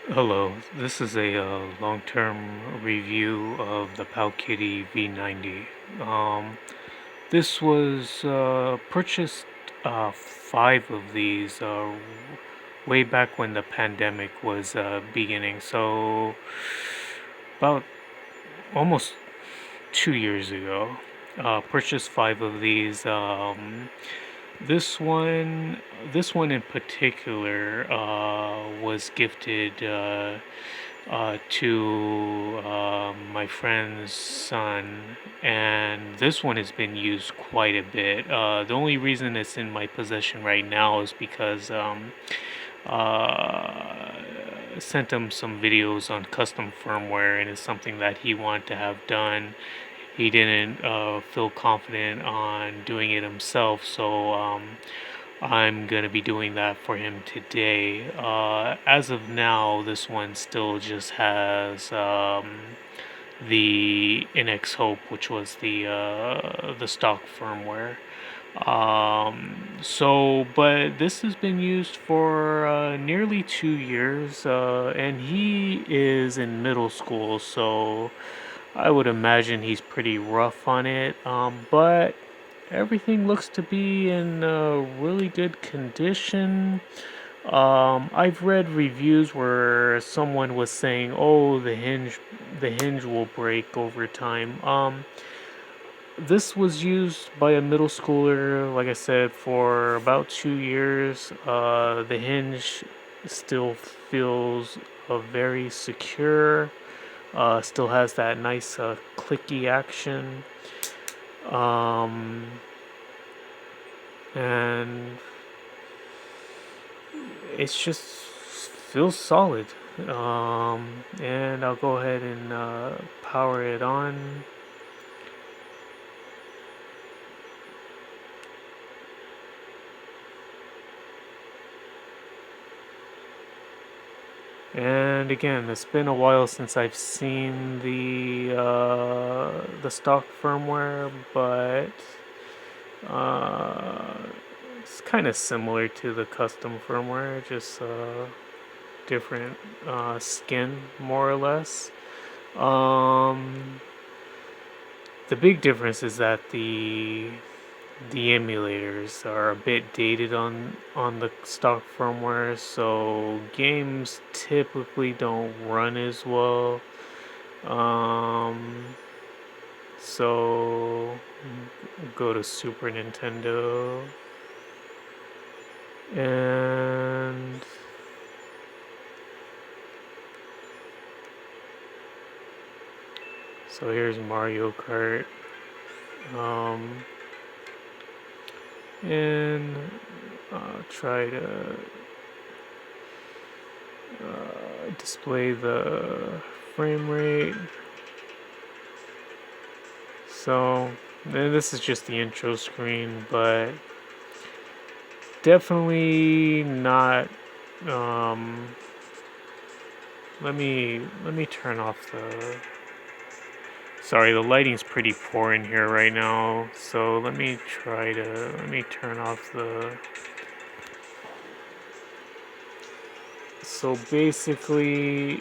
Hello, this is a long-term review of the PowKiddy V90. This was purchased five of these way back when the pandemic was beginning, so about almost 2 years ago. Purchased five of these. This one, this one in particular, was gifted to my friend's son, and this one has been used quite a bit. The only reason it's in my possession right now is because uh, sent him some videos on custom firmware, and it's something that he wanted to have done. He didn't feel confident on doing it himself, so I'm gonna be doing that for him today. As of now, this one still just has the NX Hope, which was the stock firmware. But this has been used for nearly 2 years, and he is in middle school, so I would imagine he's pretty rough on it. But everything looks to be in really good condition. I've read reviews where someone was saying, "Oh, the hinge will break over time." This was used by a middle schooler, like I said, for about 2 years. The hinge still feels very secure. Still has that nice clicky action. Um, and it's just feels solid. And I'll go ahead and power it on. And again, it's been a while since I've seen the stock firmware, but uh, it's kind of similar to the custom firmware, just different skin, more or less. Um, the big difference is that the emulators are a bit dated on the stock firmware, so games typically don't run as well. Um, so go to Super Nintendo, and so here's Mario Kart. Um, and try to display the frame rate. So, and this is just the intro screen, but definitely not. Um, let me turn off the. Sorry, the lighting's pretty poor in here right now, so let me turn off the. So basically,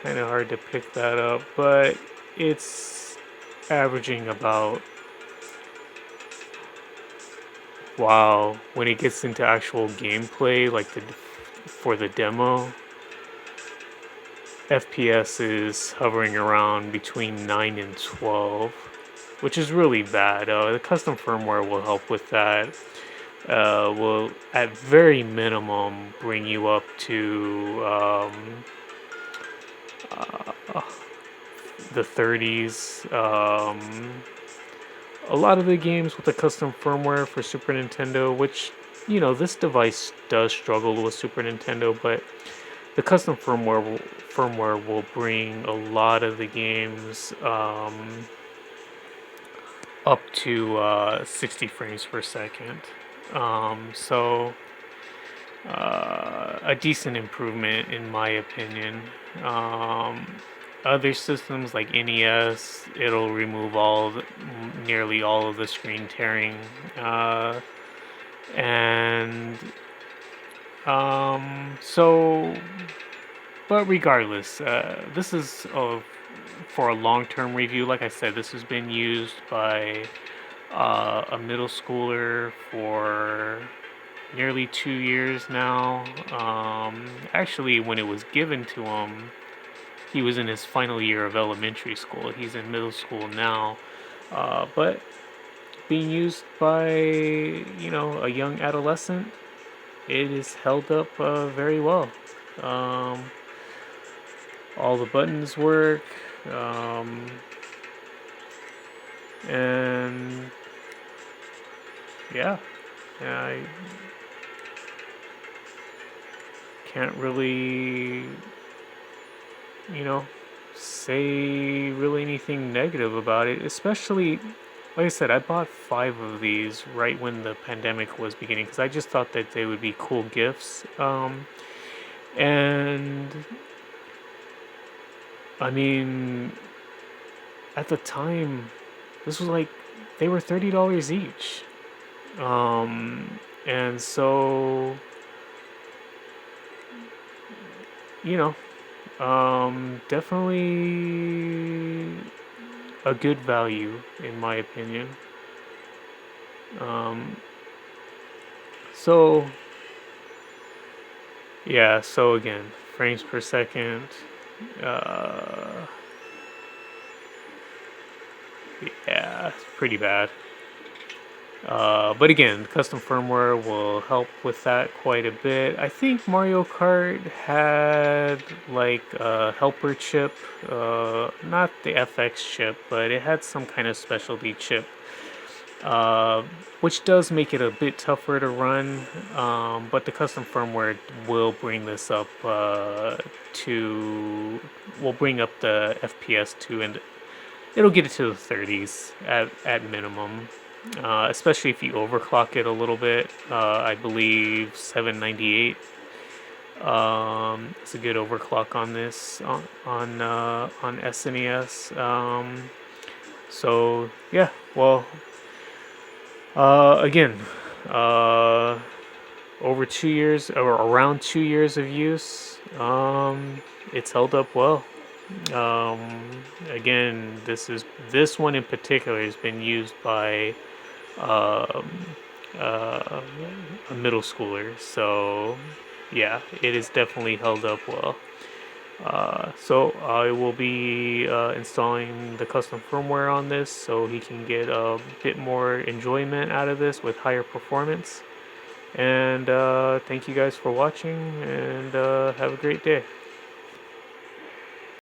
kind of hard to pick that up, but it's averaging about. Wow, when it gets into actual gameplay, like for the demo, FPS is hovering around between 9 and 12, which is really bad. The custom firmware will help with that. Will, at very minimum, bring you up to uh, the 30s. A lot of the games with the custom firmware for Super Nintendo, which, this device does struggle with Super Nintendo, but the custom firmware will bring a lot of the games up to 60 frames per second. So a decent improvement in my opinion. Um, Other systems like NES, it'll remove nearly all of the screen tearing, and So, but regardless, this is for a long-term review. Like I said, this has been used by a middle schooler for nearly 2 years now. Actually, when it was given to him, he was in his final year of elementary school. He's in middle school now, but being used by a young adolescent, it is held up very well. Um, all the buttons work, um, and yeah, I can't really, you know, say really anything negative about it. Especially, like I said, I bought 5 of these right when the pandemic was beginning because I just thought that they would be cool gifts. And I mean, at the time, this was like they were $30 each. And so, you know, definitely a good value in my opinion. Um, so yeah, so again, frames per second. Uh, yeah, it's pretty bad. But again, custom firmware will help with that quite a bit. I think Mario Kart had like a helper chip, not the FX chip, but it had some kind of specialty chip, uh, which does make it a bit tougher to run. But the custom firmware will bring this up will bring up the FPS to, and it'll get it to the 30s at minimum. Especially if you overclock it a little bit. I believe 798 it's a good overclock on this on SNES. So yeah, well, again, uh, over 2 years or around 2 years of use, it's held up well. Again, this one in particular has been used by um, uh, a middle schooler. So yeah, it is definitely held up well. So I will be installing the custom firmware on this so he can get a bit more enjoyment out of this with higher performance. And thank you guys for watching, and have a great day.